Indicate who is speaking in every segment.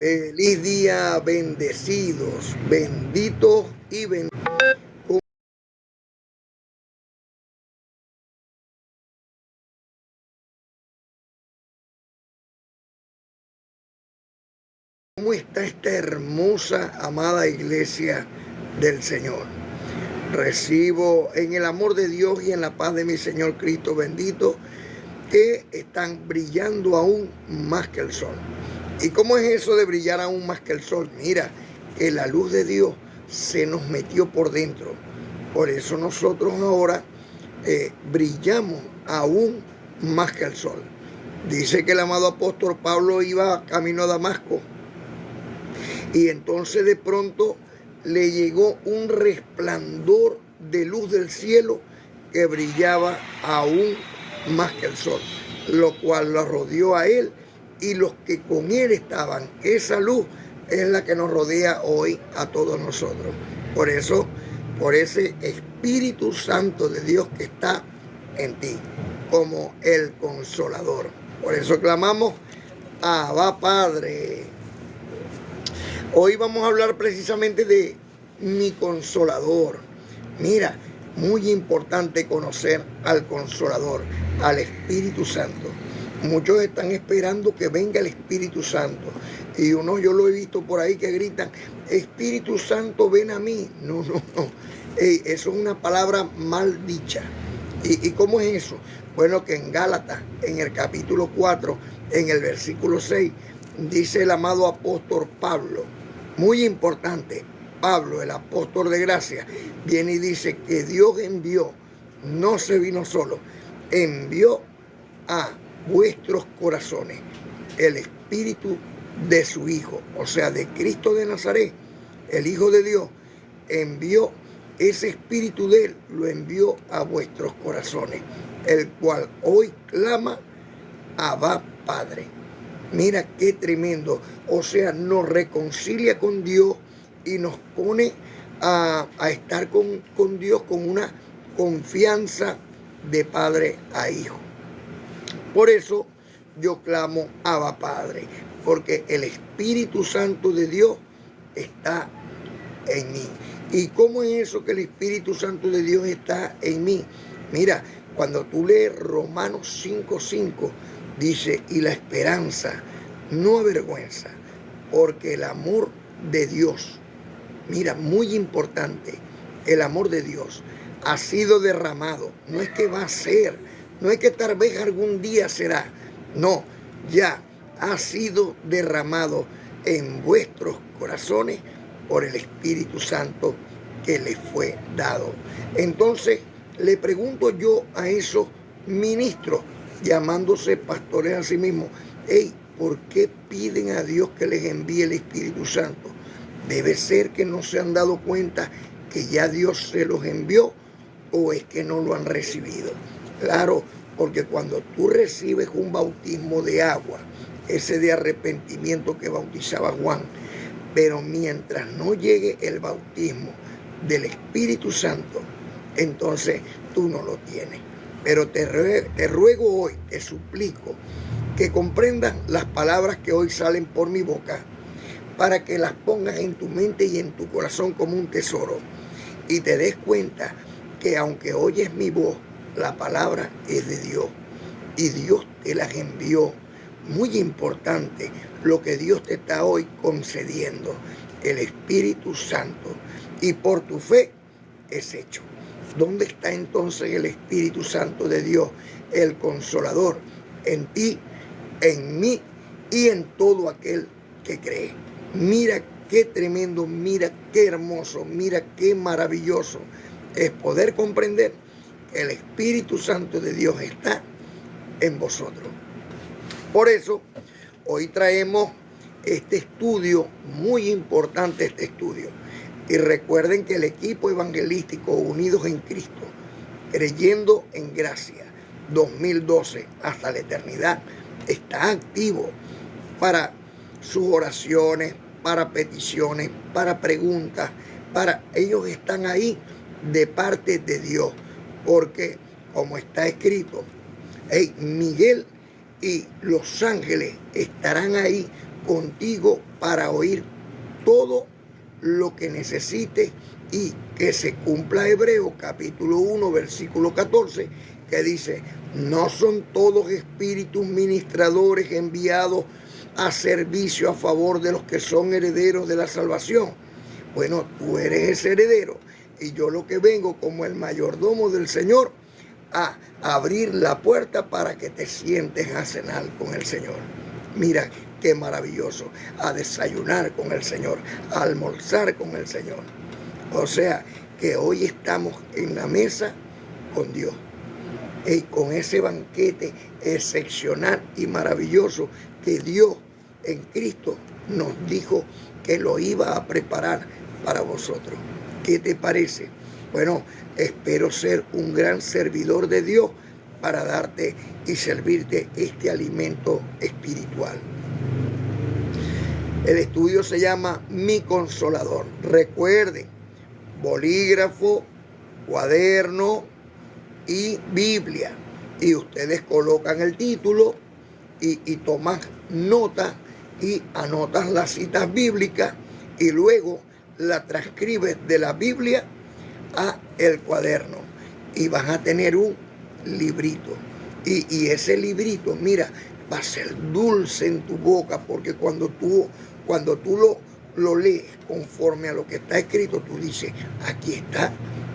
Speaker 1: Feliz día, bendecidos, benditos y benditos. ¿Cómo está esta hermosa, amada iglesia del Señor? Recibo en el amor de Dios y en la paz de mi Señor Cristo bendito, que están brillando aún más que el sol. ¿Y cómo es eso de brillar aún más que el sol? Mira, que la luz de Dios se nos metió por dentro. Por eso nosotros ahora brillamos aún más que el sol. Dice que el amado apóstol Pablo iba camino a Damasco y entonces de pronto le llegó un resplandor de luz del cielo que brillaba aún más que el sol, lo cual lo rodeó a él y los que con él estaban. Esa luz es la que nos rodea hoy a todos nosotros. Por eso, por ese Espíritu Santo de Dios que está en ti, como el Consolador. Por eso clamamos, Abba Padre. Hoy vamos a hablar precisamente de mi Consolador. Mira, muy importante conocer al Consolador, al Espíritu Santo. Muchos están esperando que venga el Espíritu Santo. Y yo lo he visto por ahí que gritan, Espíritu Santo, ven a mí. No. Eso es una palabra mal dicha. ¿Y cómo es eso? Bueno, que en Gálatas, en el capítulo 4, en el versículo 6, dice el amado apóstol Pablo, muy importante, Pablo, el apóstol de gracia, viene y dice que Dios envió, no se vino solo, envió a vuestros corazones el Espíritu de su Hijo, o sea, de Cristo de Nazaret, el Hijo de Dios, envió ese Espíritu de Él, lo envió a vuestros corazones, el cual hoy clama, Abba Padre. Mira qué tremendo, o sea, nos reconcilia con Dios y nos pone a estar con Dios con una confianza de padre a hijo. Por eso yo clamo Abba Padre, porque el Espíritu Santo de Dios está en mí. ¿Y cómo es eso que el Espíritu Santo de Dios está en mí? Mira, cuando tú lees Romanos 5:5, dice, y la esperanza no avergüenza, porque el amor de Dios, mira, muy importante, el amor de Dios ha sido derramado. No es que va a ser, no es que tal vez algún día será, no, ya ha sido derramado en vuestros corazones por el Espíritu Santo que les fue dado. Entonces, le pregunto yo a esos ministros, llamándose pastores a sí mismos, hey, ¿por qué piden a Dios que les envíe el Espíritu Santo? Debe ser que no se han dado cuenta que ya Dios se los envió, o es que no lo han recibido. Claro, porque cuando tú recibes un bautismo de agua, ese de arrepentimiento que bautizaba Juan, pero mientras no llegue el bautismo del Espíritu Santo, entonces tú no lo tienes. Pero te ruego hoy, te suplico, que comprendas las palabras que hoy salen por mi boca, para que las pongas en tu mente y en tu corazón como un tesoro, y te des cuenta que aunque oyes mi voz, la palabra es de Dios, y Dios te las envió. Muy importante lo que Dios te está hoy concediendo, el Espíritu Santo, y por tu fe es hecho. ¿Dónde está entonces el Espíritu Santo de Dios, el Consolador? En ti, en mí y en todo aquel que cree. Mira qué tremendo, mira qué hermoso, mira qué maravilloso es poder comprender que el Espíritu Santo de Dios está en vosotros. Por eso, hoy traemos este estudio, muy importante este estudio. Y recuerden que el equipo evangelístico Unidos en Cristo, creyendo en gracia, 2012 hasta la eternidad, está activo para sus oraciones, para peticiones, para preguntas, ellos están ahí de parte de Dios, porque como está escrito, Miguel y los ángeles estarán ahí contigo para oír todo lo que necesites y que se cumpla Hebreos capítulo 1 versículo 14, que dice: no son todos espíritus ministradores enviados a servicio a favor de los que son herederos de la salvación. Bueno, tú eres ese heredero y yo lo que vengo como el mayordomo del Señor a abrir la puerta para que te sientes a cenar con el Señor. Mira qué maravilloso, a desayunar con el Señor, a almorzar con el Señor. O sea que hoy estamos en la mesa con Dios, y con ese banquete excepcional y maravilloso que Dios en Cristo nos dijo que lo iba a preparar para vosotros. ¿Qué te parece? Bueno, espero ser un gran servidor de Dios para darte y servirte este alimento espiritual. El estudio se llama Mi Consolador. Recuerden, bolígrafo, cuaderno y Biblia. Y ustedes colocan el título y toman nota y anotas las citas bíblicas y luego la transcribes de la Biblia a el cuaderno y vas a tener un librito. Y ese librito, mira, va a ser dulce en tu boca, porque cuando tú lo lees conforme a lo que está escrito, tú dices: aquí está,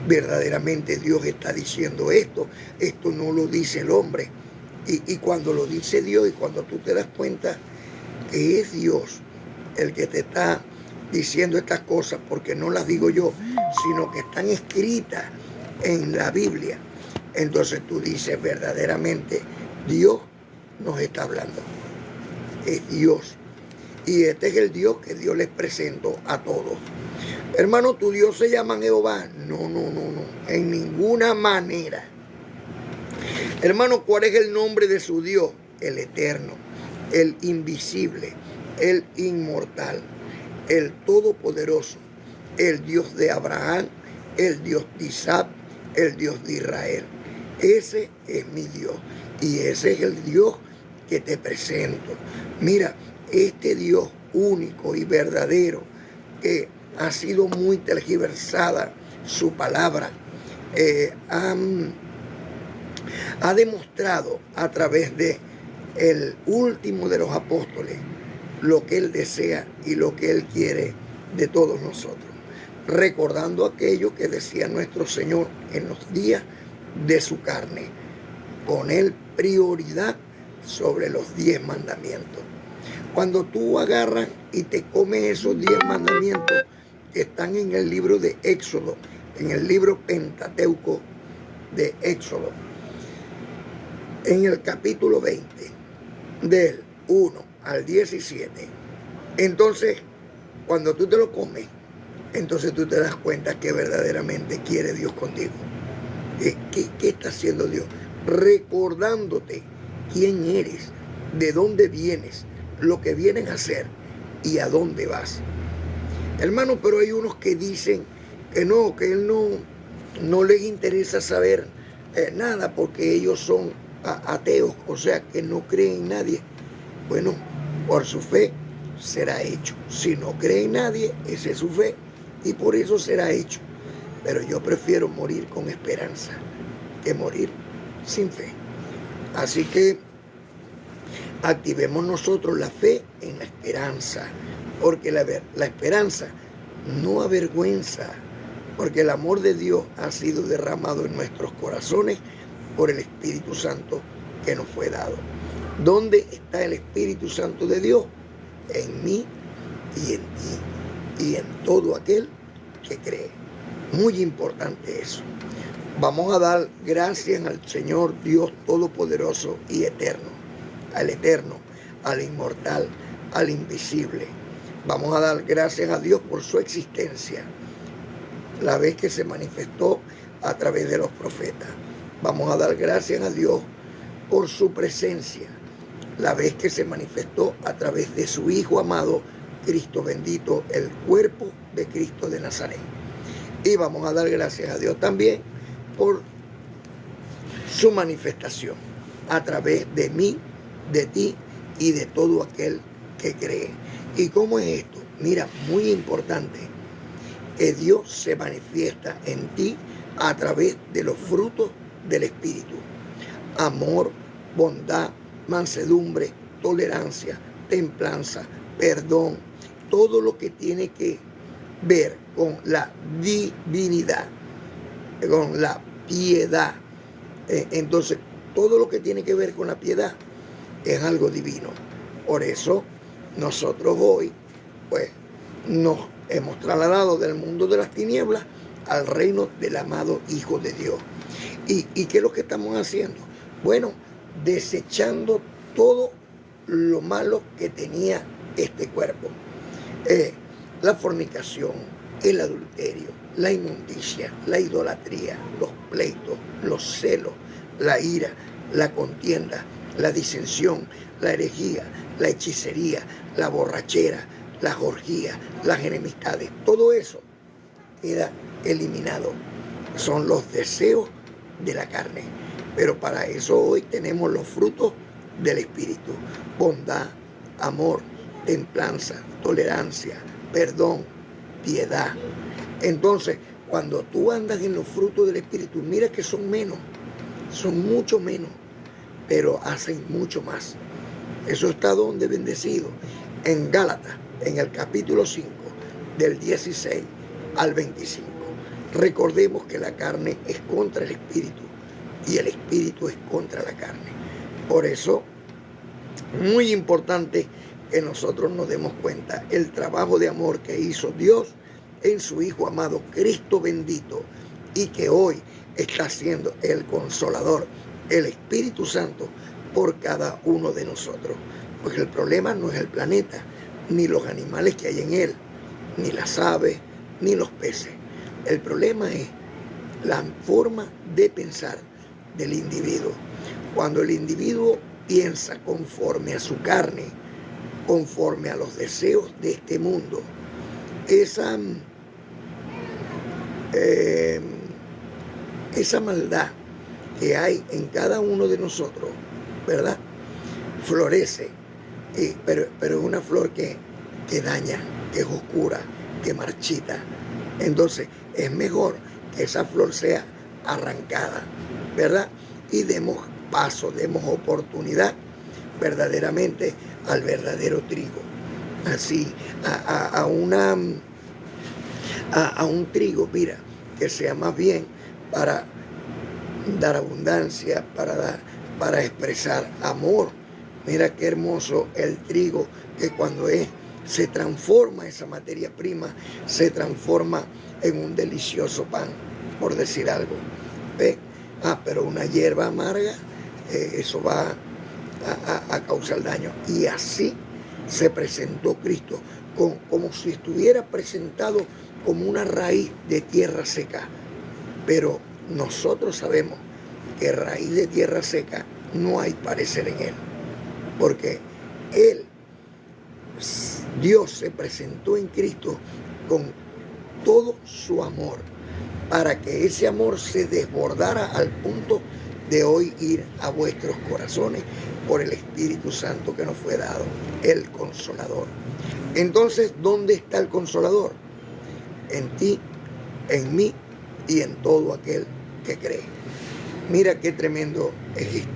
Speaker 1: verdaderamente Dios está diciendo esto no lo dice el hombre. Y cuando lo dice Dios, y cuando tú te das cuenta que es Dios el que te está diciendo estas cosas, porque no las digo yo, sino que están escritas en la Biblia, entonces tú dices: verdaderamente Dios nos está hablando. Es Dios. Y este es el Dios que Dios les presentó a todos. Hermano, ¿tu Dios se llama Jehová? No, en ninguna manera. Hermano, ¿cuál es el nombre de su Dios? El eterno, el invisible, el inmortal, el todopoderoso, el Dios de Abraham, el Dios de Isaac, el Dios de Israel. Ese es mi Dios y ese es el Dios que te presento. Mira, este Dios único y verdadero, que ha sido muy tergiversada su palabra, ha demostrado a través de el último de los apóstoles lo que él desea y lo que él quiere de todos nosotros, recordando aquello que decía nuestro Señor en los días de su carne: poner prioridad sobre los 10 mandamientos. Cuando tú agarras y te comes esos 10 mandamientos que están en el libro de Éxodo, en el libro Pentateuco de Éxodo, en el capítulo 20, del 1 al 17, entonces, cuando tú te lo comes, entonces tú te das cuenta que verdaderamente quiere Dios contigo. ¿Qué está haciendo Dios? Recordándote quién eres, de dónde vienes, lo que vienes a hacer y a dónde vas. Hermano, pero hay unos que dicen que no, que él no les interesa saber nada, porque ellos son ateos, o sea, que no creen en nadie. Bueno, por su fe será hecho. Si no cree en nadie, esa es su fe y por eso será hecho. Pero yo prefiero morir con esperanza que morir sin fe. Así que activemos nosotros la fe en la esperanza, porque la esperanza no avergüenza, porque el amor de Dios ha sido derramado en nuestros corazones por el Espíritu Santo que nos fue dado. ¿Dónde está el Espíritu Santo de Dios? En mí y en ti y en todo aquel que cree. Muy importante eso. Vamos a dar gracias al Señor Dios Todopoderoso y Eterno, al inmortal, al invisible. Vamos a dar gracias a Dios por su existencia, la vez que se manifestó a través de los profetas. Vamos a dar gracias a Dios por su presencia, la vez que se manifestó a través de su Hijo amado, Cristo bendito, el cuerpo de Cristo de Nazaret. Y vamos a dar gracias a Dios también por su manifestación a través de mí, de ti y de todo aquel que cree. ¿Y cómo es esto? Mira, muy importante, que Dios se manifiesta en ti a través de los frutos del Espíritu. Amor, bondad, mansedumbre, tolerancia, templanza, perdón, todo lo que tiene que ver con la divinidad, con la piedad. Entonces, todo lo que tiene que ver con la piedad es algo divino. Por eso, nosotros hoy, pues, nos hemos trasladado del mundo de las tinieblas al reino del amado Hijo de Dios. ¿Y qué es lo que estamos haciendo? Bueno, desechando todo lo malo que tenía este cuerpo. La fornicación, el adulterio, la inmundicia, la idolatría, los pleitos, los celos, la ira, la contienda, la disensión, la herejía, la hechicería, la borrachera, las orgías, las enemistades. Todo eso queda eliminado. Son los deseos de la carne. Pero para eso hoy tenemos los frutos del Espíritu: bondad, amor, templanza, tolerancia, perdón, piedad. Entonces, cuando tú andas en los frutos del Espíritu, mira que son menos, son mucho menos, pero hacen mucho más. Eso está donde bendecido. En Gálatas, en el capítulo 5, del 16 al 25. Recordemos que la carne es contra el Espíritu y el Espíritu es contra la carne. Por eso, muy importante que nosotros nos demos cuenta el trabajo de amor que hizo Dios en su Hijo amado Cristo bendito, y que hoy está siendo el Consolador, el Espíritu Santo, por cada uno de nosotros. Porque el problema no es el planeta, ni los animales que hay en él, ni las aves, ni los peces. El problema es la forma de pensar del individuo. Cuando el individuo piensa conforme a su carne, conforme a los deseos de este mundo, esa maldad que hay en cada uno de nosotros, ¿verdad?, florece, pero es una flor que daña, que es oscura, que marchita. Entonces es mejor que esa flor sea arrancada, ¿verdad? Y demos paso, demos oportunidad verdaderamente al verdadero trigo. Así, a un trigo, mira, que sea más bien para dar abundancia, para expresar amor. Mira qué hermoso el trigo, que cuando se transforma esa materia prima, se transforma en un delicioso pan, por decir algo. ¿Ve? Pero una hierba amarga, eso va a causar daño. Y así se presentó Cristo, como si estuviera presentado como una raíz de tierra seca. Pero nosotros sabemos que raíz de tierra seca no hay parecer en él, porque Dios se presentó en Cristo con todo su amor, para que ese amor se desbordara al punto de hoy ir a vuestros corazones por el Espíritu Santo que nos fue dado, el Consolador. Entonces, ¿dónde está el Consolador? En ti, en mí y en todo aquel que cree. Mira qué tremendo es esto.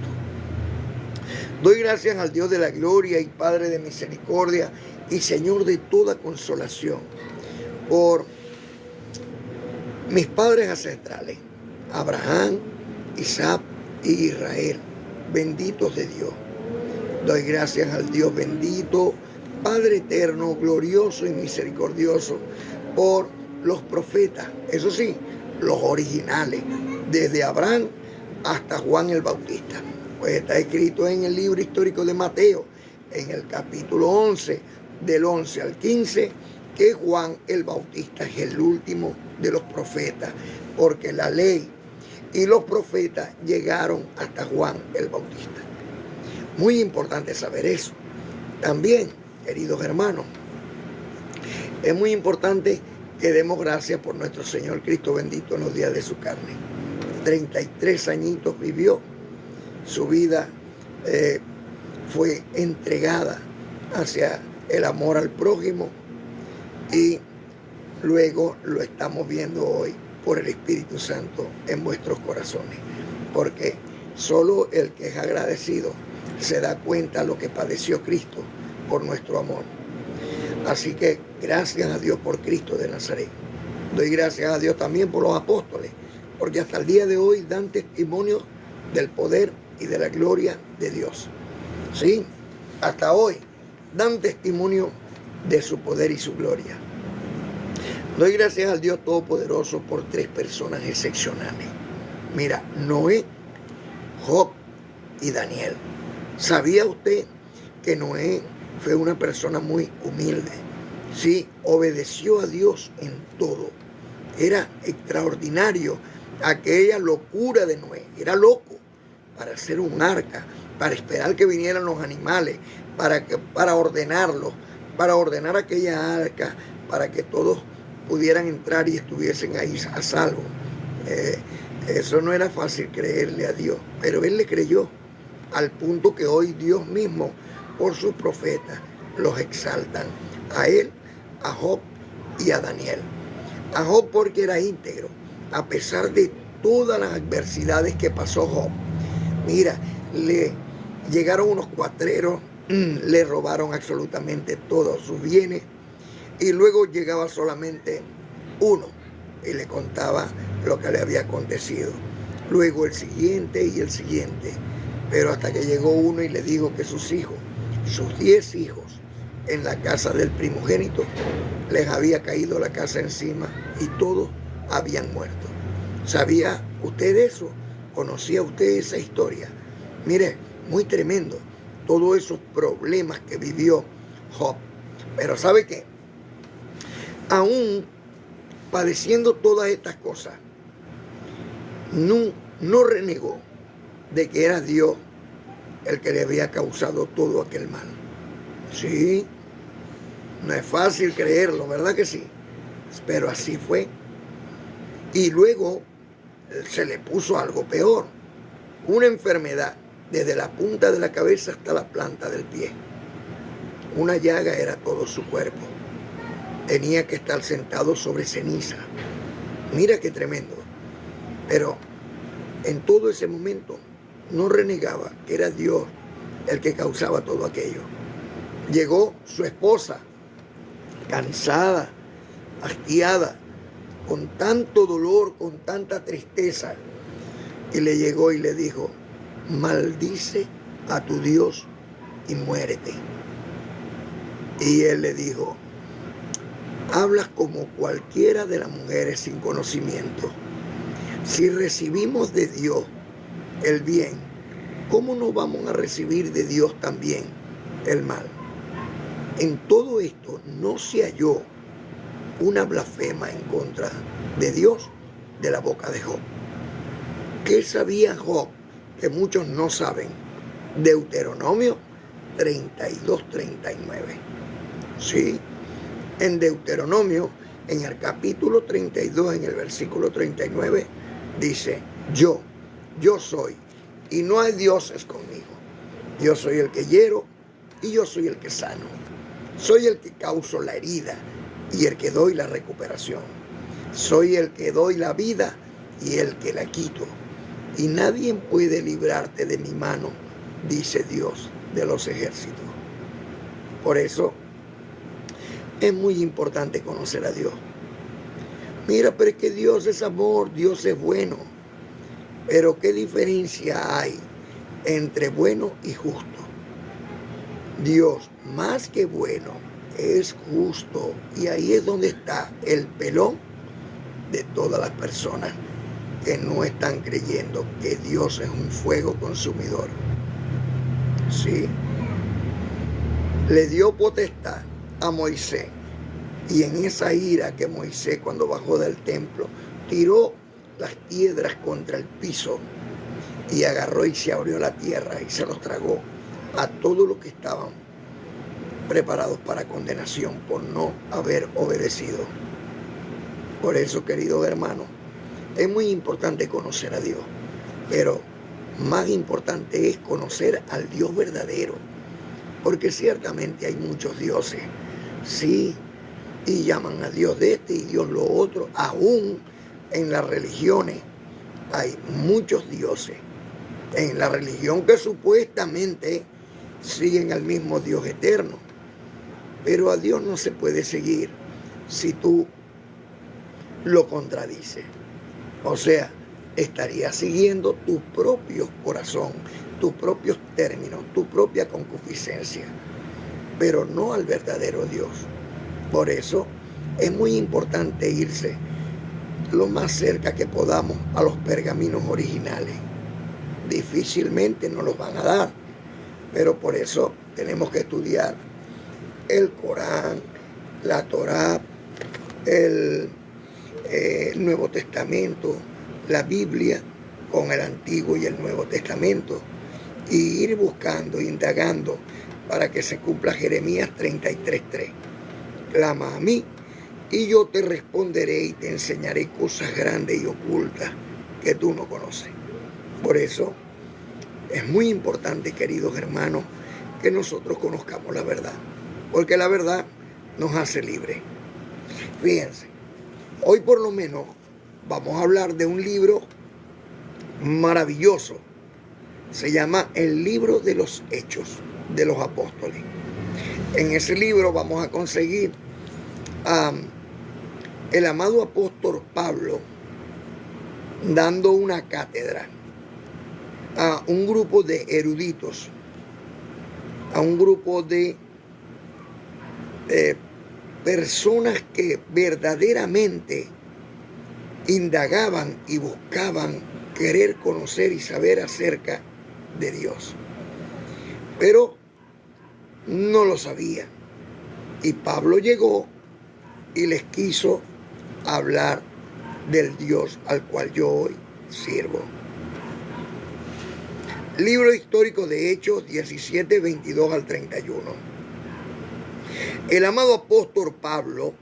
Speaker 1: Doy gracias al Dios de la gloria y Padre de misericordia y Señor de toda consolación, por mis padres ancestrales, Abraham, Isaac y Israel, benditos de Dios. Doy gracias al Dios bendito, Padre eterno, glorioso y misericordioso, por los profetas, eso sí, los originales, desde Abraham hasta Juan el Bautista. Pues está escrito en el libro histórico de Mateo, en el capítulo 11, del 11 al 15, que Juan el Bautista es el último de los profetas, porque la ley y los profetas llegaron hasta Juan el Bautista. Muy importante saber eso. También, queridos hermanos, es muy importante que demos gracias por nuestro Señor Cristo bendito en los días de su carne. 33 añitos vivió, su vida fue entregada hacia el amor al prójimo, y luego lo estamos viendo hoy por el Espíritu Santo en vuestros corazones. Porque solo el que es agradecido se da cuenta de lo que padeció Cristo por nuestro amor. Así que gracias a Dios por Cristo de Nazaret. Doy gracias a Dios también por los apóstoles, porque hasta el día de hoy dan testimonio del poder y de la gloria de Dios. Sí, hasta hoy dan testimonio de su poder y su gloria. Doy gracias al Dios Todopoderoso por 3 personas excepcionales. Mira, Noé, Job y Daniel. ¿Sabía usted que Noé fue una persona muy humilde? Sí, obedeció a Dios en todo. Era extraordinario aquella locura de Noé. Era loco para hacer un arca, para esperar que vinieran los animales, para ordenarlos, para ordenar aquella arca, para que todos pudieran entrar y estuviesen ahí a salvo. Eso no era fácil creerle a Dios, pero él le creyó, al punto que hoy Dios mismo, por sus profetas, los exaltan a él, a Job y a Daniel. A Job porque era íntegro, a pesar de todas las adversidades que pasó Job. Mira, le llegaron unos cuatreros, le robaron absolutamente todos sus bienes, y luego llegaba solamente uno y le contaba lo que le había acontecido. Luego el siguiente y el siguiente. Pero hasta que llegó uno y le dijo que sus hijos, sus 10 hijos, en la casa del primogénito, les había caído la casa encima y todos habían muerto. ¿Sabía usted eso? ¿Conocía usted esa historia? Mire, muy tremendo, todos esos problemas que vivió Job. Pero ¿sabe qué? Aún padeciendo todas estas cosas, no renegó de que era Dios el que le había causado todo aquel mal. Sí, no es fácil creerlo, ¿verdad que sí? Pero así fue. Y luego se le puso algo peor, una enfermedad desde la punta de la cabeza hasta la planta del pie. Una llaga era todo su cuerpo. Tenía que estar sentado sobre ceniza. Mira qué tremendo. Pero en todo ese momento no renegaba que era Dios el que causaba todo aquello. Llegó su esposa, cansada, hastiada, con tanto dolor, con tanta tristeza, y le llegó y le dijo: maldice a tu Dios y muérete. Y él le dijo: hablas como cualquiera de las mujeres sin conocimiento. Si recibimos de Dios el bien, ¿cómo no vamos a recibir de Dios también el mal? En todo esto no se halló una blasfema en contra de Dios de la boca de Job. ¿Qué sabía Job que muchos no saben? Deuteronomio 32:39. Sí, en Deuteronomio, en el capítulo 32, en el versículo 39, dice: yo soy, y no hay dioses conmigo. Yo soy el que hiero y yo soy el que sano. Soy el que causo la herida y el que doy la recuperación. Soy el que doy la vida y el que la quito. Y nadie puede librarte de mi mano, dice Dios de los ejércitos. Por eso es muy importante conocer a Dios. Mira, pero es que Dios es amor, Dios es bueno. Pero ¿qué diferencia hay entre bueno y justo? Dios, más que bueno, es justo. Y ahí es donde está el pelón de todas las personas que no están creyendo que Dios es un fuego consumidor. Sí. Le dio potestad a Moisés, y en esa ira que Moisés, cuando bajó del templo, tiró las piedras contra el piso y agarró y se abrió la tierra y se los tragó a todos los que estaban preparados para condenación por no haber obedecido. Por eso, queridos hermanos, es muy importante conocer a Dios, pero más importante es conocer al Dios verdadero, Porque ciertamente hay muchos dioses, sí, y llaman a Dios de este y Dios lo otro. Aún en las religiones hay muchos dioses. En la religión que supuestamente siguen al mismo Dios eterno. Pero a Dios no se puede seguir si tú lo contradices. O sea, estarías siguiendo tu propio corazón, tus propios términos, tu propia concupiscencia, pero no al verdadero Dios. Por eso es muy importante irse lo más cerca que podamos a los pergaminos originales. Difícilmente nos los van a dar, pero por eso tenemos que estudiar el Corán, la Torá, el Nuevo Testamento, la Biblia con el Antiguo y el Nuevo Testamento, y ir buscando, indagando para que se cumpla Jeremías 33:3. Clama a mí y yo te responderé y te enseñaré cosas grandes y ocultas que tú no conoces. Por eso es muy importante, queridos hermanos, que nosotros conozcamos la verdad, porque la verdad nos hace libres. Fíjense, hoy por lo menos vamos a hablar de un libro maravilloso. Se llama el libro de los Hechos de los Apóstoles. En ese libro vamos a conseguir el amado apóstol Pablo dando una cátedra a un grupo de eruditos, a un grupo de personas que verdaderamente indagaban y buscaban querer conocer y saber acerca de Dios, pero no lo sabían. Y Pablo llegó y les quiso hablar del Dios al cual yo hoy sirvo. Libro histórico de Hechos 17, 22 al 31. El amado apóstol Pablo,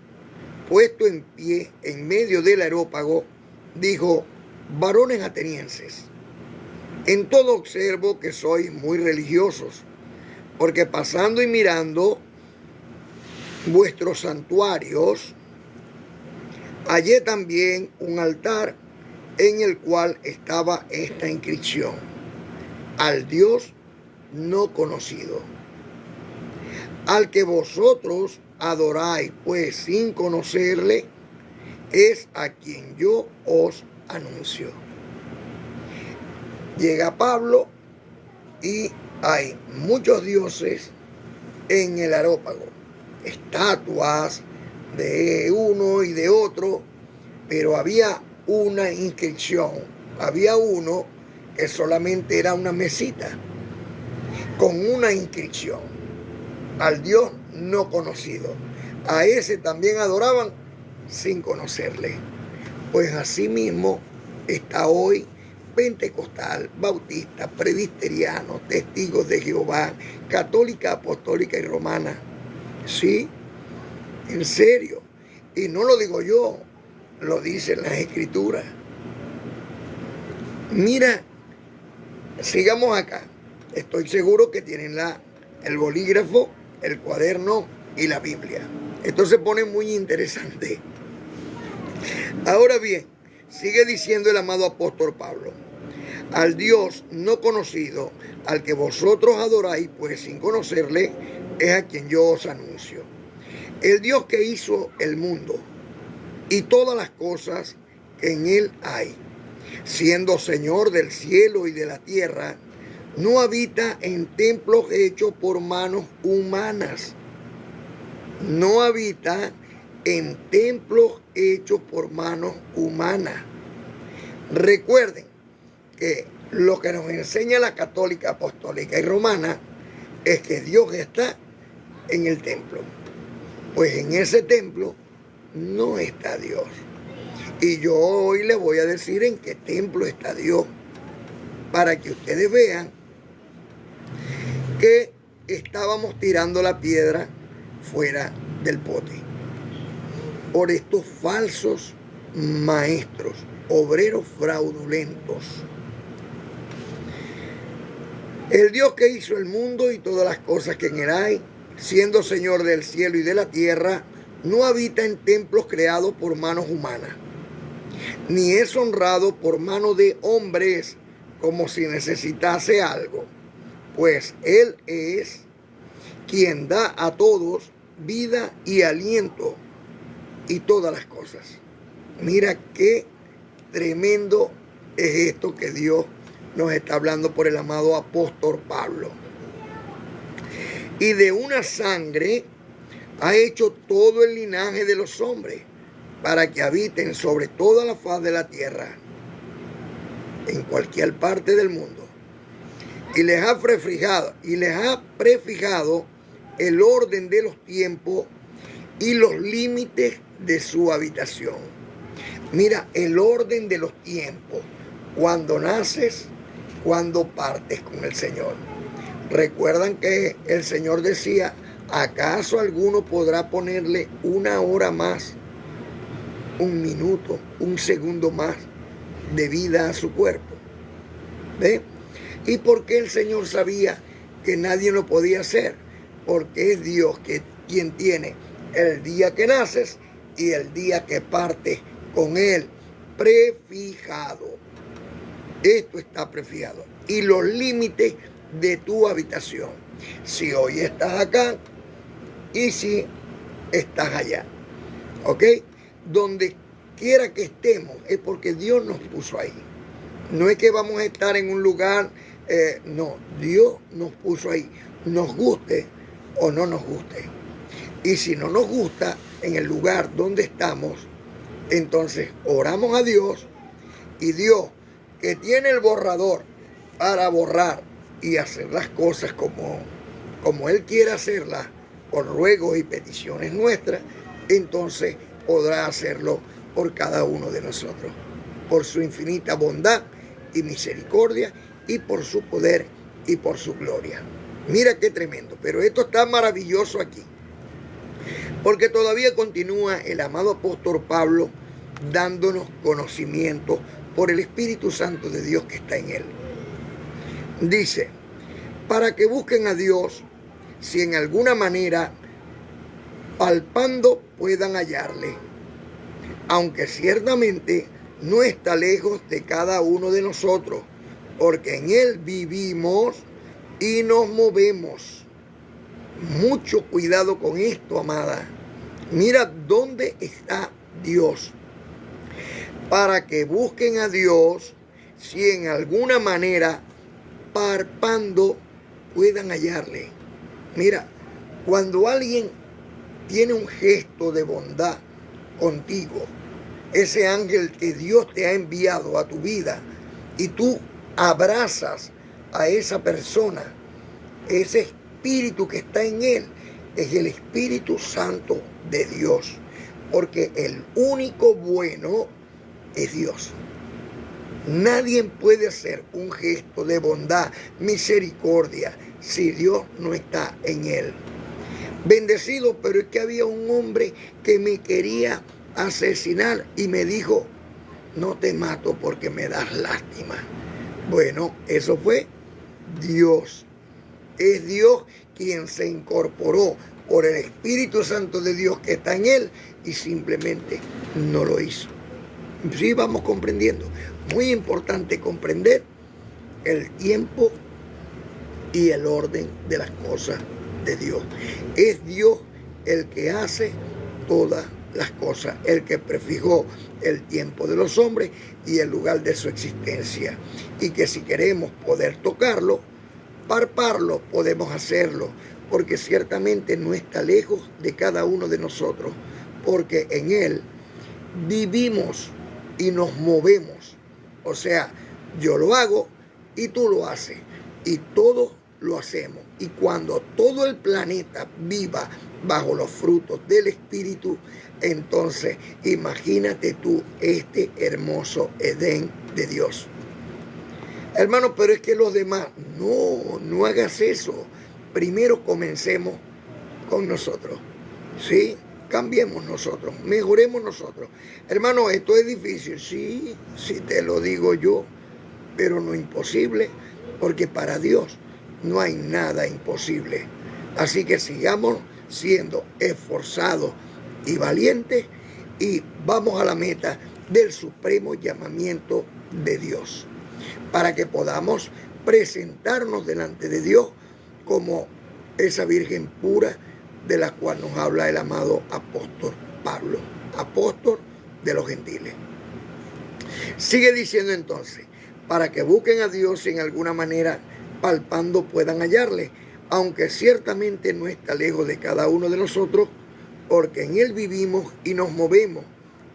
Speaker 1: puesto en pie en medio del areópago, dijo: varones atenienses, en todo observo que sois muy religiosos, porque pasando y mirando vuestros santuarios, hallé también un altar en el cual estaba esta inscripción: al Dios no conocido, al que vosotros adoráis, pues sin conocerle, es a quien yo os anuncio. Llega Pablo y hay muchos dioses en el areópago, estatuas de uno y de otro, pero había una inscripción, había uno que solamente era una mesita con una inscripción: al Dios no conocido. A ese también adoraban sin conocerle. Pues así mismo está hoy pentecostal, bautista, presbiteriano, testigos de Jehová, católica, apostólica y romana. Sí, en serio. Y no lo digo yo, lo dicen las escrituras. Mira, sigamos acá. Estoy seguro que tienen el bolígrafo, el cuaderno y la Biblia. Esto se pone muy interesante. Ahora bien, sigue diciendo el amado apóstol Pablo: al Dios no conocido, al que vosotros adoráis, pues sin conocerle, es a quien yo os anuncio. El Dios que hizo el mundo y todas las cosas que en él hay, siendo Señor del cielo y de la tierra, no habita en templos hechos por manos humanas. No habita en templos hechos por manos humanas. Recuerden que lo que nos enseña la católica, apostólica y romana es que Dios está en el templo. Pues en ese templo no está Dios. Y yo hoy les voy a decir en qué templo está Dios, para que ustedes vean que estábamos tirando la piedra fuera del pote por estos falsos maestros, obreros fraudulentos. El Dios que hizo el mundo y todas las cosas que en él hay, siendo Señor del cielo y de la tierra, no habita en templos creados por manos humanas, ni es honrado por mano de hombres como si necesitase algo, pues Él es quien da a todos vida y aliento y todas las cosas. Mira qué tremendo es esto que Dios nos está hablando por el amado apóstol Pablo. Y de una sangre ha hecho todo el linaje de los hombres para que habiten sobre toda la faz de la tierra, en cualquier parte del mundo. Y les ha prefijado el orden de los tiempos y los límites de su habitación. Mira, el orden de los tiempos, cuando naces, cuando partes con el Señor. Recuerdan que el Señor decía, ¿acaso alguno podrá ponerle una hora más, un minuto, un segundo más de vida a su cuerpo? ¿Ve? ¿Y por qué el Señor sabía que nadie lo podía hacer? Porque es Dios quien tiene el día que naces y el día que partes con Él prefijado. Esto está prefijado. Y los límites de tu habitación. Si hoy estás acá y si estás allá. ¿Ok? Donde quiera que estemos es porque Dios nos puso ahí. No es que vamos a estar en un lugar, no, Dios nos puso ahí. Nos guste o no nos guste. Y si no nos gusta en el lugar donde estamos, entonces oramos a Dios y Dios, que tiene el borrador para borrar y hacer las cosas como Él quiere hacerlas, por ruegos y peticiones nuestras, entonces podrá hacerlo por cada uno de nosotros, por su infinita bondad y misericordia y por su poder y por su gloria. Mira qué tremendo, pero esto está maravilloso aquí, porque todavía continúa el amado apóstol Pablo dándonos conocimiento por el Espíritu Santo de Dios que está en él. Dice, para que busquen a Dios, si en alguna manera palpando puedan hallarle, aunque ciertamente no está lejos de cada uno de nosotros, porque en Él vivimos y nos movemos. Mucho cuidado con esto, amada. Mira dónde está Dios. Para que busquen a Dios, si en alguna manera palpando puedan hallarle. Mira, cuando alguien tiene un gesto de bondad contigo, ese ángel que Dios te ha enviado a tu vida y tú abrazas a esa persona, ese espíritu que está en él es el Espíritu Santo de Dios, porque el único bueno es Dios. Nadie puede hacer un gesto de bondad, misericordia, si Dios no está en él. Bendecido, pero es que había un hombre que me quería asesinar y me dijo, no te mato porque me das lástima. Bueno, eso fue Dios. Es Dios quien se incorporó por el Espíritu Santo de Dios que está en él y simplemente no lo hizo. Sí, vamos comprendiendo. Muy importante comprender el tiempo y el orden de las cosas de Dios. Es Dios el que hace todas las cosas, el que prefijó el tiempo de los hombres y el lugar de su existencia. Y que si queremos poder tocarlo, palparlo, podemos hacerlo, porque ciertamente no está lejos de cada uno de nosotros, porque en Él vivimos y nos movemos. O sea, yo lo hago y tú lo haces y todos lo hacemos. Y cuando todo el planeta viva bajo los frutos del Espíritu, entonces imagínate tú este hermoso Edén de Dios. Hermano, pero es que los demás, no hagas eso. Primero comencemos con nosotros, ¿sí? Cambiemos nosotros, mejoremos nosotros. Hermano, esto es difícil, sí te lo digo yo, pero no imposible, porque para Dios no hay nada imposible. Así que sigamos siendo esforzados y valientes y vamos a la meta del supremo llamamiento de Dios, para que podamos presentarnos delante de Dios como esa virgen pura de la cual nos habla el amado apóstol Pablo, apóstol de los gentiles. Sigue diciendo entonces, para que busquen a Dios y en alguna manera palpando puedan hallarle, aunque ciertamente no está lejos de cada uno de nosotros, porque en él vivimos y nos movemos,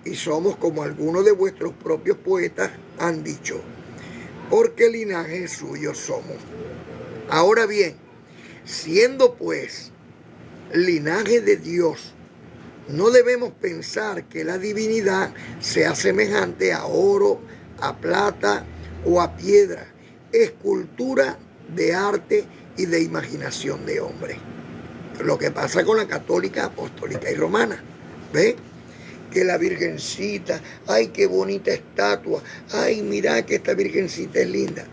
Speaker 1: y somos como algunos de vuestros propios poetas han dicho, porque linaje suyo somos. Ahora bien, siendo pues linaje de Dios, no debemos pensar que la divinidad sea semejante a oro, a plata o a piedra, escultura de arte y de imaginación de hombre. Lo que pasa con la católica, apostólica y romana. ¿Ve? Que la virgencita, ay, qué bonita estatua, ay, mira que esta virgencita es linda.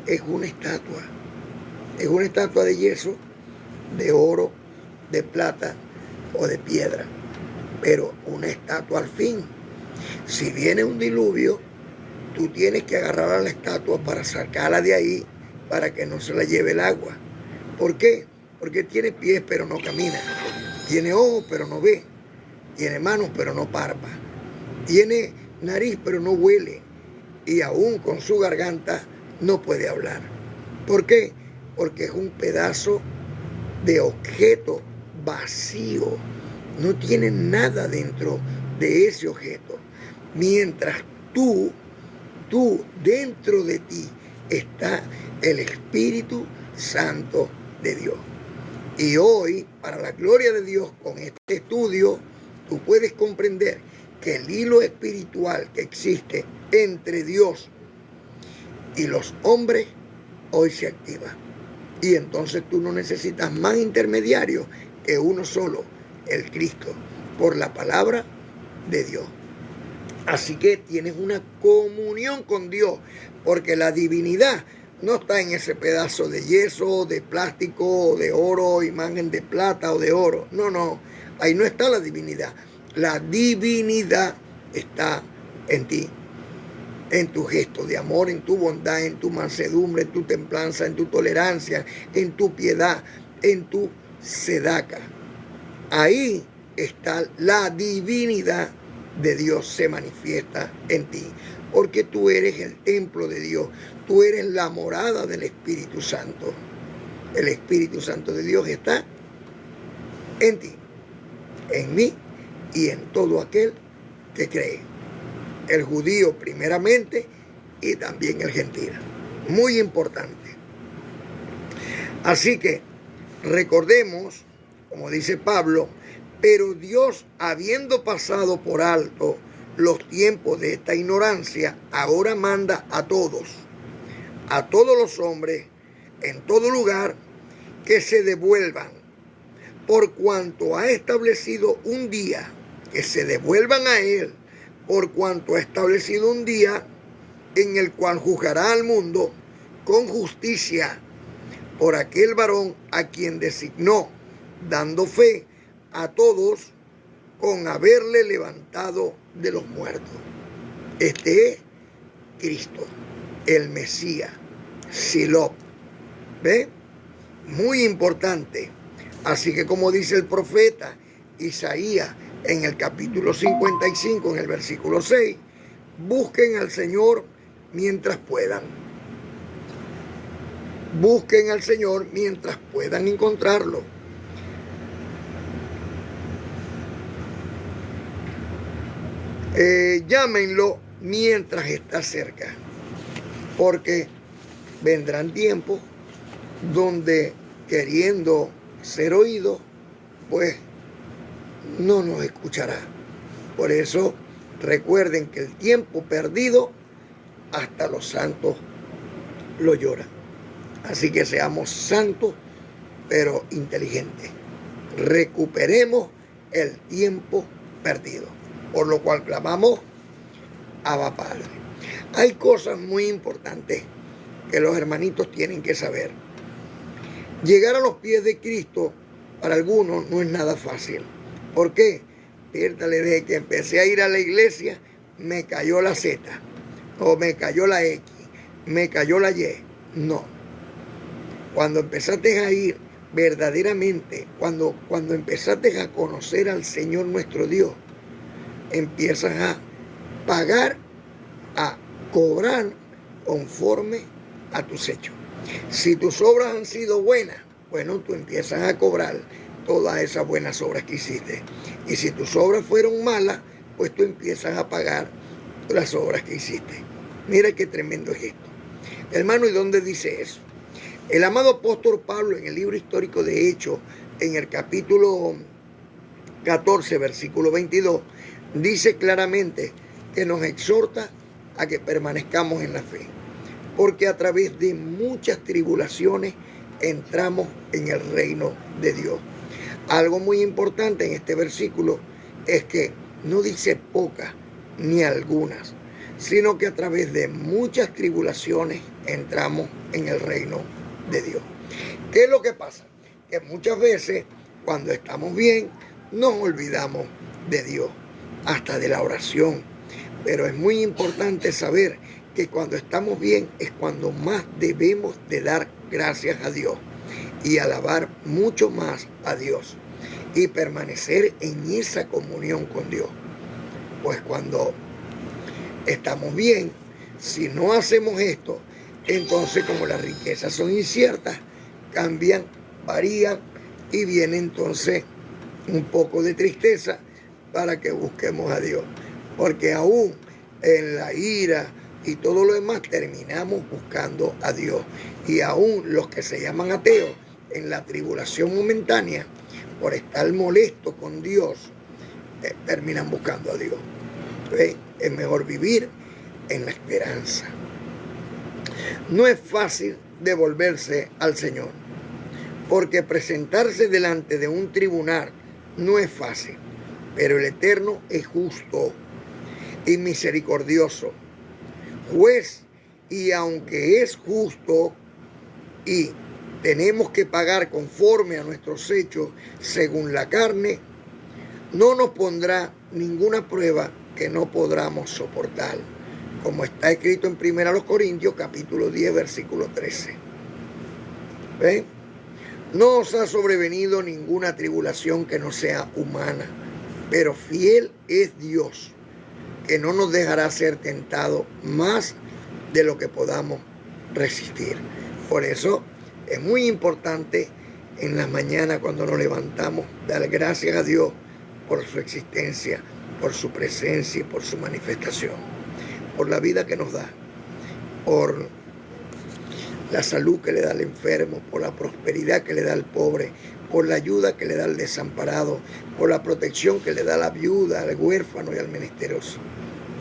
Speaker 1: Es una estatua de yeso, de oro, de plata o de piedra, pero una estatua al fin. Si viene un diluvio, tú tienes que agarrar a la estatua para sacarla de ahí, para que no se la lleve el agua. ¿Por qué? Porque tiene pies pero no camina, tiene ojos pero no ve, tiene manos pero no palpa, tiene nariz pero no huele, y aún con su garganta no puede hablar. ¿Por qué? Porque es un pedazo de objeto vacío, no tiene nada dentro de ese objeto. Mientras tú dentro de ti está el Espíritu Santo de Dios. Y hoy, para la gloria de Dios, con este estudio, tú puedes comprender que el hilo espiritual que existe entre Dios y los hombres hoy se activa. Y entonces tú no necesitas más intermediarios que uno solo, el Cristo, por la palabra de Dios. Así que tienes una comunión con Dios, porque la divinidad no está en ese pedazo de yeso, de plástico, de oro, imagen de plata o de oro. No, ahí no está la divinidad. La divinidad está en ti, en tu gesto de amor, en tu bondad, en tu mansedumbre, en tu templanza, en tu tolerancia, en tu piedad, en tu sedaca. Ahí está la divinidad de Dios, se manifiesta en ti, porque tú eres el templo de Dios, tú eres la morada del Espíritu Santo. El Espíritu Santo de Dios está en ti, en mí y en todo aquel que cree. El judío primeramente y también el gentil. Muy importante. Así que recordemos, como dice Pablo, pero Dios, habiendo pasado por alto los tiempos de esta ignorancia, ahora manda a todos los hombres, en todo lugar, que se devuelvan, por cuanto ha establecido un día, que se devuelvan a Él, por cuanto ha establecido un día en el cual juzgará al mundo con justicia por aquel varón a quien designó, dando fe a todos con haberle levantado de los muertos. Este es Cristo, el Mesías, Silop. ¿Ve? Muy importante. Así que como dice el profeta Isaías en el capítulo 55, en el versículo 6, busquen al Señor mientras puedan. Busquen al Señor mientras puedan encontrarlo. Llámenlo mientras está cerca, porque vendrán tiempos donde, queriendo ser oído, pues no nos escuchará. Por eso recuerden que el tiempo perdido hasta los santos lo lloran. Así que seamos santos pero inteligentes. Recuperemos el tiempo perdido, por lo cual clamamos Abba Padre. Hay cosas muy importantes que los hermanitos tienen que saber. Llegar a los pies de Cristo para algunos no es nada fácil. ¿Por qué? Piértale, desde que empecé a ir a la iglesia, me cayó la Z, o me cayó la X, me cayó la Y. No. Cuando empezaste a ir verdaderamente, cuando empezaste a conocer al Señor nuestro Dios, empiezas a pagar, a cobrar conforme a tus hechos. Si tus obras han sido buenas, bueno, tú empiezas a cobrar todas esas buenas obras que hiciste. Y si tus obras fueron malas, pues tú empiezas a pagar las obras que hiciste. Mira qué tremendo es esto. Hermano, ¿y dónde dice eso? El amado apóstol Pablo, en el libro histórico de Hechos, en el capítulo 14, versículo 22, dice claramente que nos exhorta a que permanezcamos en la fe, porque a través de muchas tribulaciones entramos en el reino de Dios. Algo muy importante en este versículo es que no dice pocas ni algunas, sino que a través de muchas tribulaciones entramos en el reino de Dios. ¿Qué es lo que pasa? Que muchas veces cuando estamos bien nos olvidamos de Dios, hasta de la oración. Pero es muy importante saber que cuando estamos bien es cuando más debemos de dar gracias a Dios y alabar mucho más a Dios y permanecer en esa comunión con Dios. Pues cuando estamos bien, si no hacemos esto, entonces como las riquezas son inciertas, cambian, varían y viene entonces un poco de tristeza para que busquemos a Dios. Porque aún en la ira y todo lo demás terminamos buscando a Dios. Y aún los que se llaman ateos en la tribulación momentánea, por estar molestos con Dios, terminan buscando a Dios. ¿Ven? Es mejor vivir en la esperanza. No es fácil devolverse al Señor, porque presentarse delante de un tribunal no es fácil, pero el Eterno es justo y misericordioso, juez, y aunque es justo y tenemos que pagar conforme a nuestros hechos según la carne, no nos pondrá ninguna prueba que no podamos soportar, como está escrito en 1 Corintios capítulo 10 versículo 13. ¿Ven? No os ha sobrevenido ninguna tribulación que no sea humana, pero fiel es Dios, que no nos dejará ser tentados más de lo que podamos resistir. Por eso es muy importante en las mañanas cuando nos levantamos dar gracias a Dios por su existencia, por su presencia y por su manifestación, por la vida que nos da, por la salud que le da al enfermo, por la prosperidad que le da al pobre, por la ayuda que le da al desamparado, por la protección que le da a la viuda, al huérfano y al menesteroso.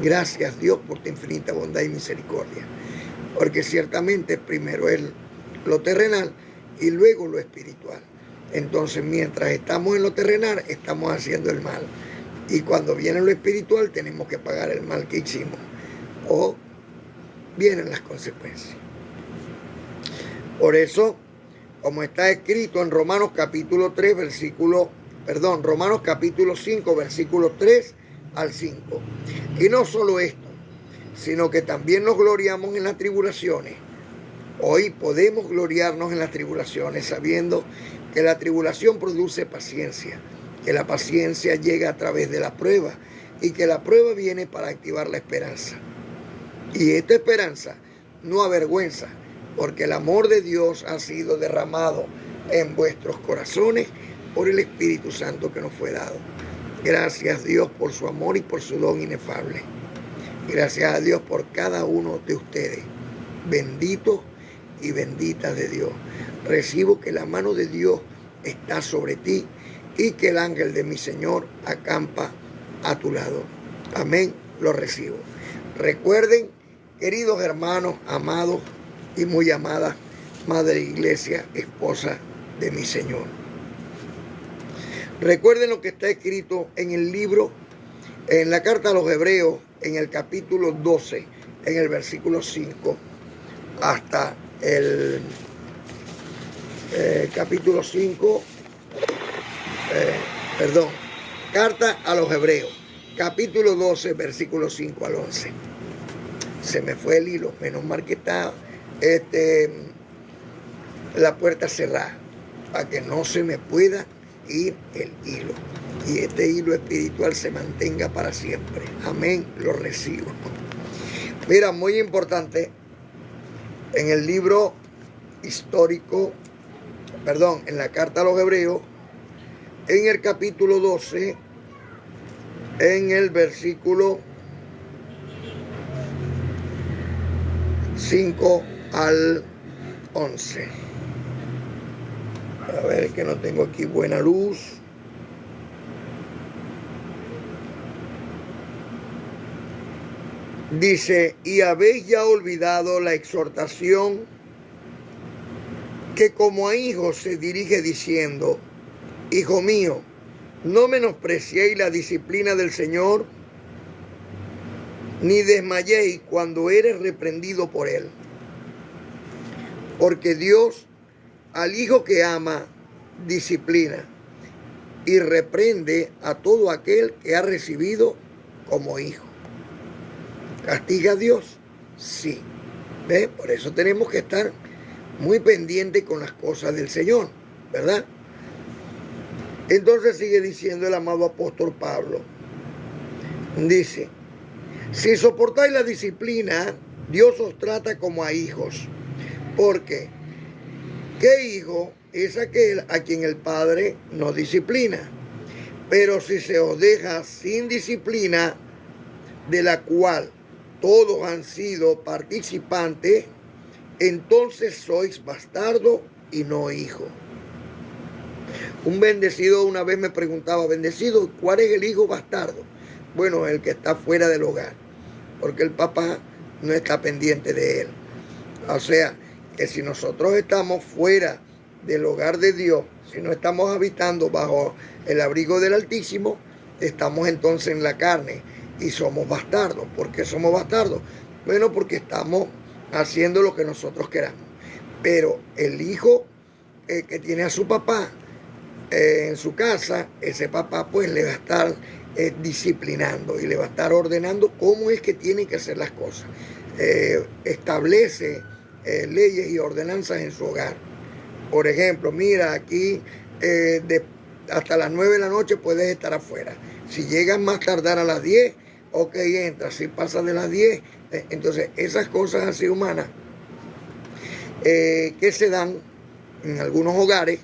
Speaker 1: Gracias, Dios, por tu infinita bondad y misericordia, porque ciertamente primero es lo terrenal y luego lo espiritual. Entonces, mientras estamos en lo terrenal, estamos haciendo el mal. Y cuando viene lo espiritual, tenemos que pagar el mal que hicimos. O vienen las consecuencias. Por eso, como está escrito en Romanos capítulo 5, versículo 3 al 5. Y no solo esto, sino que también nos gloriamos en las tribulaciones. Hoy podemos gloriarnos en las tribulaciones sabiendo que la tribulación produce paciencia, que la paciencia llega a través de la prueba y que la prueba viene para activar la esperanza. Y esta esperanza no avergüenza, porque el amor de Dios ha sido derramado en vuestros corazones por el Espíritu Santo que nos fue dado. Gracias a Dios por su amor y por su don inefable. Gracias a Dios por cada uno de ustedes. Benditos y benditas de Dios. Recibo que la mano de Dios está sobre ti y que el ángel de mi Señor acampa a tu lado. Amén, lo recibo. Recuerden, queridos hermanos, amados y muy amada Madre Iglesia, esposa de mi Señor. Recuerden lo que está escrito en el libro, en la carta a los Hebreos, en el capítulo 12, en el versículo 5 hasta el capítulo 5, carta a los Hebreos, capítulo 12, versículos 5 al 11. Se me fue el hilo, menos mal que está la puerta cerrada, para que no se me pueda ir el hilo. Y este hilo espiritual se mantenga para siempre. Amén, lo recibo. Mira, muy importante, en el libro histórico, en la carta a los Hebreos, en el capítulo 12, en el versículo 5 al 11. A ver, que no tengo aquí buena luz. Dice, y habéis ya olvidado la exhortación que como a hijos se dirige diciendo, hijo mío, no menospreciéis la disciplina del Señor, ni desmayéis cuando eres reprendido por Él. Porque Dios al hijo que ama disciplina y reprende a todo aquel que ha recibido como hijo. ¿Castiga a Dios? Sí. ¿Ve? Por eso tenemos que estar muy pendientes con las cosas del Señor, ¿verdad? Entonces sigue diciendo el amado apóstol Pablo. Dice, si soportáis la disciplina, Dios os trata como a hijos. Porque, ¿qué hijo es aquel a quien el Padre no disciplina? Pero si se os deja sin disciplina, de la cual todos han sido participantes, entonces sois bastardo y no hijo. Un bendecido una vez me preguntaba, bendecido, ¿cuál es el hijo bastardo? Bueno, el que está fuera del hogar, porque el papá no está pendiente de él. O sea, que si nosotros estamos fuera del hogar de Dios, si no estamos habitando bajo el abrigo del Altísimo, estamos entonces en la carne y somos bastardos. ¿Por qué somos bastardos? Bueno, porque estamos haciendo lo que nosotros queramos. Pero el hijo que tiene a su papá en su casa, ese papá pues le va a estar disciplinando y le va a estar ordenando cómo es que tienen que hacer las cosas. Establece leyes y ordenanzas en su hogar. Por ejemplo, mira, aquí hasta las 9 de la noche puedes estar afuera. Si llegas más tardar a las 10, ok, entra. Si pasas de las 10, entonces esas cosas así humanas que se dan en algunos hogares,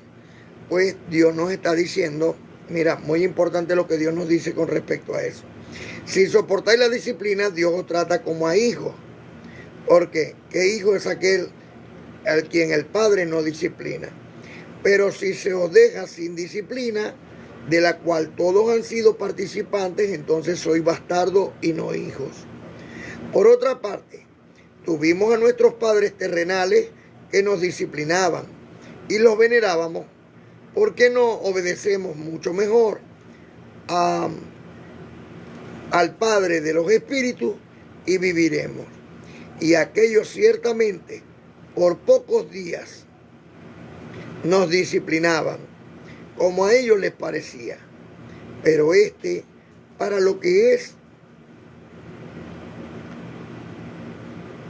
Speaker 1: pues Dios nos está diciendo, mira, muy importante lo que Dios nos dice con respecto a eso. Si soportáis la disciplina, Dios os trata como a hijos. Porque, ¿qué hijo es aquel al quien el Padre no disciplina? Pero si se os deja sin disciplina, de la cual todos han sido participantes, entonces sois bastardos y no hijos. Por otra parte, tuvimos a nuestros padres terrenales que nos disciplinaban y los venerábamos. ¿Por qué no obedecemos mucho mejor al Padre de los Espíritus y viviremos? Y aquellos ciertamente por pocos días nos disciplinaban, como a ellos les parecía, pero para lo que es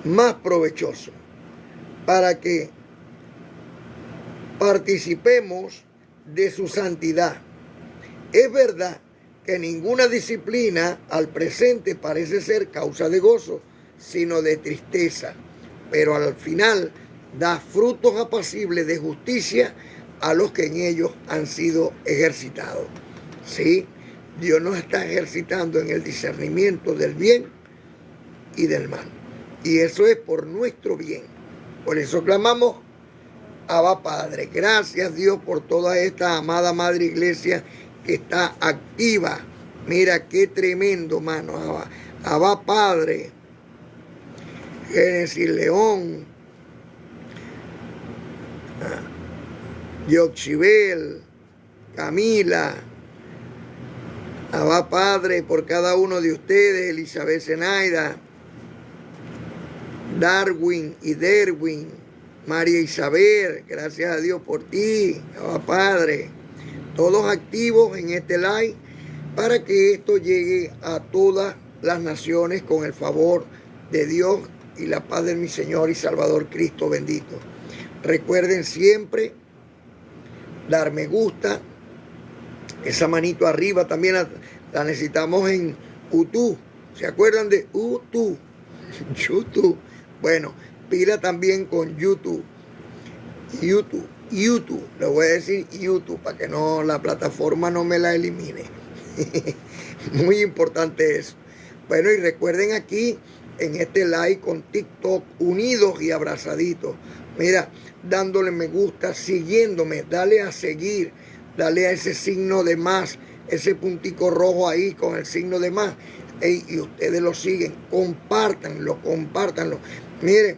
Speaker 1: más provechoso, para que participemos de su santidad. Es verdad que ninguna disciplina al presente parece ser causa de gozo, sino de tristeza, pero al final da frutos apacibles de justicia a los que en ellos han sido ejercitados. Sí, Dios nos está ejercitando en el discernimiento del bien y del mal. Y eso es por nuestro bien. Por eso clamamos, Abba Padre. Gracias Dios por toda esta amada Madre Iglesia que está activa. Mira qué tremendo, mano. Abba Padre. Génesis León. Yoxibel, Camila, Abba Padre, por cada uno de ustedes, Elizabeth Zenaida, Darwin y Derwin, María Isabel, gracias a Dios por ti, Padre. Todos activos en este live para que esto llegue a todas las naciones con el favor de Dios y la paz de mi Señor y Salvador Cristo bendito. Recuerden siempre dar me gusta, esa manito arriba también la necesitamos en YouTube. ¿Se acuerdan de YouTube? YouTube. Bueno, pila también con YouTube. YouTube. Le voy a decir YouTube para que no la plataforma no me la elimine. Muy importante eso. Bueno, y recuerden aquí en este live con TikTok, unidos y abrazaditos. Mira, dándole me gusta, siguiéndome, dale a seguir, dale a ese signo de más, ese puntico rojo ahí con el signo de más. Y ustedes lo siguen, compártanlo. Miren,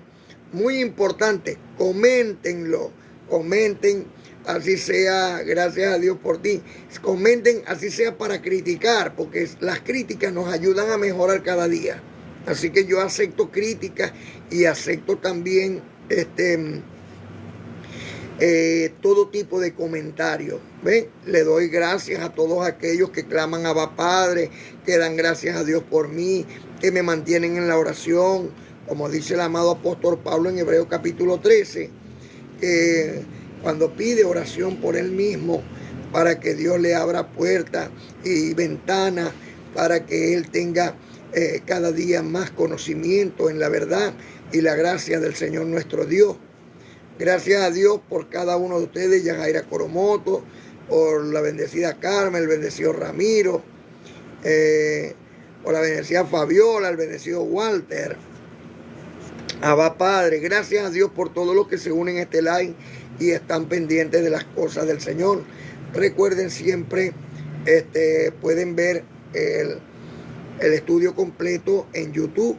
Speaker 1: muy importante, coméntenlo, comenten, así sea, gracias a Dios por ti, comenten, así sea para criticar, porque las críticas nos ayudan a mejorar cada día. Así que yo acepto críticas y acepto también todo tipo de comentarios. ¿Ven? Le doy gracias a todos aquellos que claman a Abba Padre, que dan gracias a Dios por mí, que me mantienen en la oración, como dice el amado apóstol Pablo en Hebreos capítulo 13, que cuando pide oración por él mismo, para que Dios le abra puertas y ventanas, para que él tenga cada día más conocimiento en la verdad y la gracia del Señor nuestro Dios. Gracias a Dios por cada uno de ustedes, Yajaira Coromoto, por la bendecida Carmen, el bendecido Ramiro, por la bendecida Fabiola, el bendecido Walter. Abba Padre, gracias a Dios por todos los que se unen a este live y están pendientes de las cosas del Señor. Recuerden siempre, pueden ver el estudio completo en YouTube.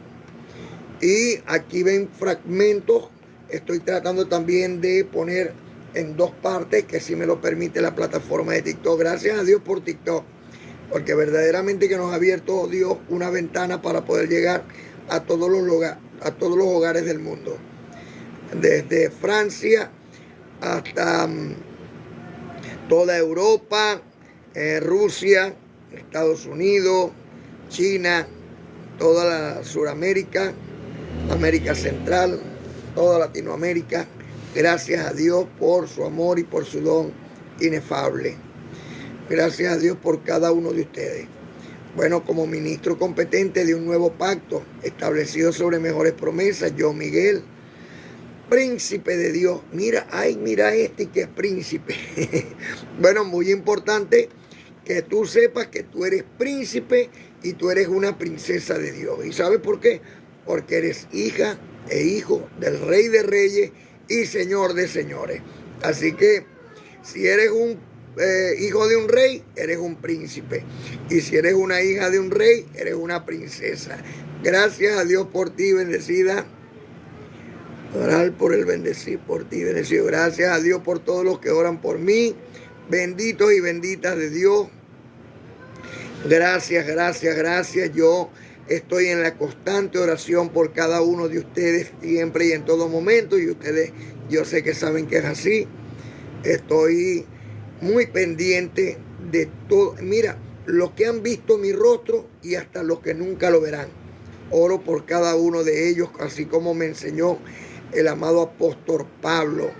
Speaker 1: Y aquí ven fragmentos. Estoy tratando también de poner en 2 partes, que si me lo permite la plataforma de TikTok. Gracias a Dios por TikTok, porque verdaderamente que nos ha abierto Dios una ventana para poder llegar a todos los hogares del mundo. Desde Francia hasta toda Europa, Rusia, Estados Unidos, China, toda la Suramérica, América Central, toda Latinoamérica. Gracias a Dios por su amor y por su don inefable. Gracias a Dios por cada uno de ustedes. Bueno, como ministro competente de un nuevo pacto establecido sobre mejores promesas, yo, Miguel, príncipe de Dios. Mira este que es príncipe. Bueno, muy importante que tú sepas que tú eres príncipe y tú eres una princesa de Dios. ¿Y sabes por qué? Porque eres hija e hijo del Rey de Reyes y Señor de Señores. Así que si eres un hijo de un rey, eres un príncipe. Y si eres una hija de un rey, eres una princesa. Gracias a Dios por ti, bendecida. Orar por el bendecido, por ti, bendecido. Gracias a Dios por todos los que oran por mí. Benditos y benditas de Dios. Gracias. Yo estoy en la constante oración por cada uno de ustedes siempre y en todo momento. Y ustedes, yo sé que saben que es así. Estoy muy pendiente de todo. Mira, los que han visto mi rostro y hasta los que nunca lo verán. Oro por cada uno de ellos, así como me enseñó el amado apóstol Pablo.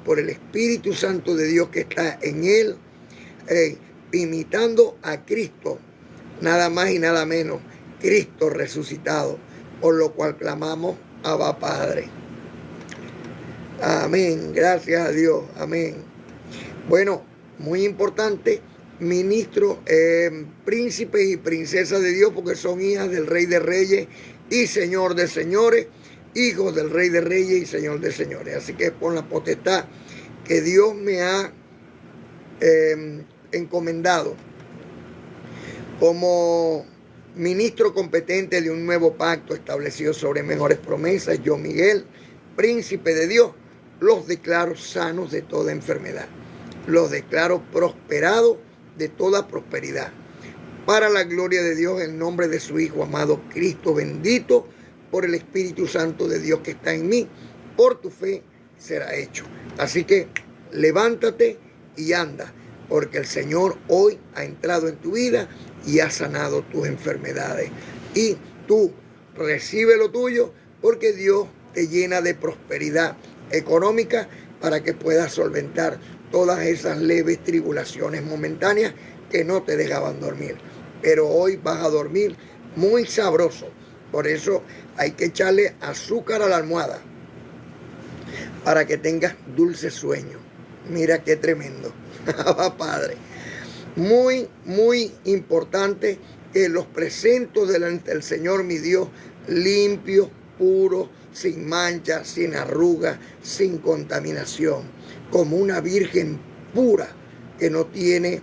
Speaker 1: Por el Espíritu Santo de Dios que está en él, imitando a Cristo, nada más y nada menos, Cristo resucitado, por lo cual clamamos Abba Padre. Amén, gracias a Dios, amén. Bueno, muy importante, ministros, príncipes y princesas de Dios, porque son hijas del Rey de Reyes y Señor de Señores, hijos del Rey de Reyes y Señor de Señores. Así que por la potestad que Dios me ha encomendado como ministro competente de un nuevo pacto establecido sobre mejores promesas, yo, Miguel, príncipe de Dios, los declaro sanos de toda enfermedad. Los declaro prosperados de toda prosperidad. Para la gloria de Dios, en nombre de su Hijo amado Cristo bendito, por el Espíritu Santo de Dios que está en mí, por tu fe, será hecho. Así que levántate y anda, porque el Señor hoy ha entrado en tu vida y ha sanado tus enfermedades. Y tú recibe lo tuyo, porque Dios te llena de prosperidad económica para que puedas solventar todas esas leves tribulaciones momentáneas que no te dejaban dormir. Pero hoy vas a dormir muy sabroso. Por eso hay que echarle azúcar a la almohada para que tengas dulce sueño. Mira qué tremendo. Padre. Muy, muy importante que los presento delante del Señor mi Dios, limpios, puros, sin mancha, sin arruga, sin contaminación, como una virgen pura que no tiene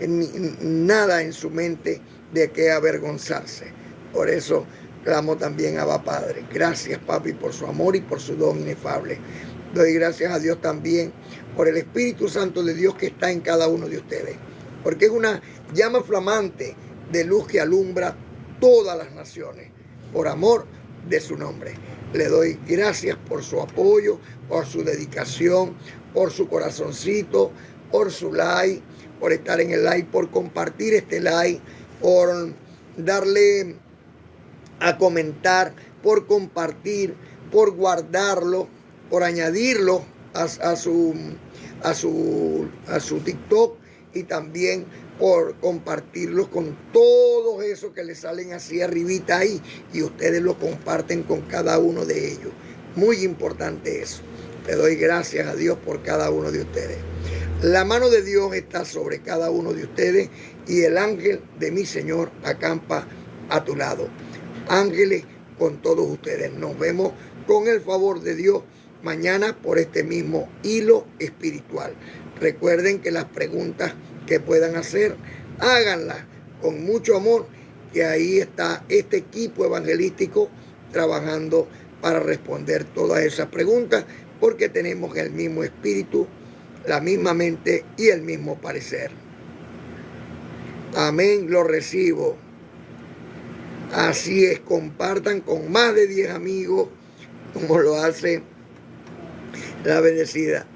Speaker 1: nada en su mente de qué avergonzarse. Por eso clamo también a Abba Padre. Gracias, papi, por su amor y por su don inefable. Doy gracias a Dios también por el Espíritu Santo de Dios que está en cada uno de ustedes, porque es una llama flamante de luz que alumbra todas las naciones, por amor de su nombre. Le doy gracias por su apoyo, por su dedicación, por su corazoncito, por su like, por estar en el like, por compartir este like, por darle a comentar, por compartir, por guardarlo, por añadirlo a su TikTok, y también por compartirlos con todos esos que les salen así arribita ahí, y ustedes lo comparten con cada uno de ellos. Muy importante eso. Le doy gracias a Dios por cada uno de ustedes. La mano de Dios está sobre cada uno de ustedes y el ángel de mi Señor acampa a tu lado. Ángeles con todos ustedes. Nos vemos con el favor de Dios mañana por este mismo hilo espiritual. Recuerden que las preguntas que puedan hacer, háganlas con mucho amor, que ahí está este equipo evangelístico trabajando para responder todas esas preguntas, porque tenemos el mismo espíritu, la misma mente y el mismo parecer. Amén, lo recibo. Así es, compartan con más de 10 amigos, como lo hace la bendecida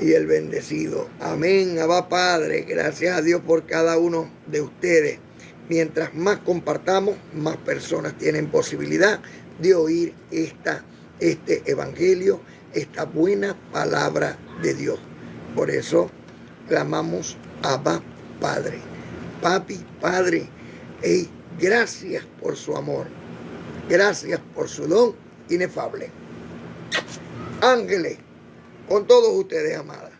Speaker 1: y el bendecido. Amén. Abba Padre, gracias a Dios por cada uno de ustedes. Mientras más compartamos, más personas tienen posibilidad de oír este evangelio, esta buena palabra de Dios. Por eso clamamos Abba Padre. Papi, Padre, gracias por su amor. Gracias por su don inefable. Ángeles con todos ustedes, amadas.